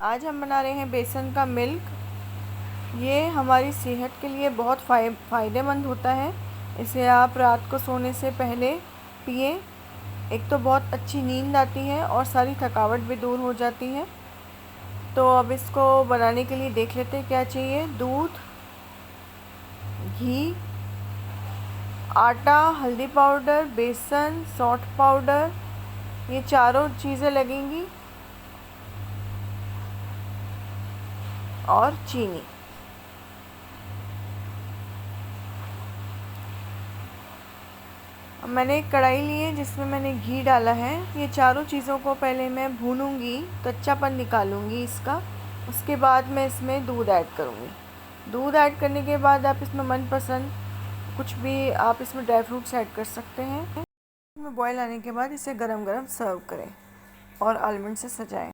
आज हम बना रहे हैं बेसन का मिल्क। ये हमारी सेहत के लिए बहुत फ़ायदेमंद होता है। इसे आप रात को सोने से पहले पिए। एक तो बहुत अच्छी नींद आती है और सारी थकावट भी दूर हो जाती है। तो अब इसको बनाने के लिए देख लेते हैं क्या चाहिए। दूध, घी, आटा, हल्दी पाउडर, बेसन, सौंठ पाउडर, ये चारों चीज़ें लगेंगी और चीनी। अब मैंने एक कढ़ाई ली है जिसमें मैंने घी डाला है। ये चारों चीज़ों को पहले मैं भूनूंगी, कच्चापन निकालूंगी इसका। उसके बाद मैं इसमें दूध ऐड करूँगी। दूध ऐड करने के बाद आप इसमें मनपसंद कुछ भी आप इसमें ड्राई फ्रूट्स ऐड कर सकते हैं। इसमें बॉयल आने के बाद इसे गरम गरम सर्व करें और आलमंड से सजाएं।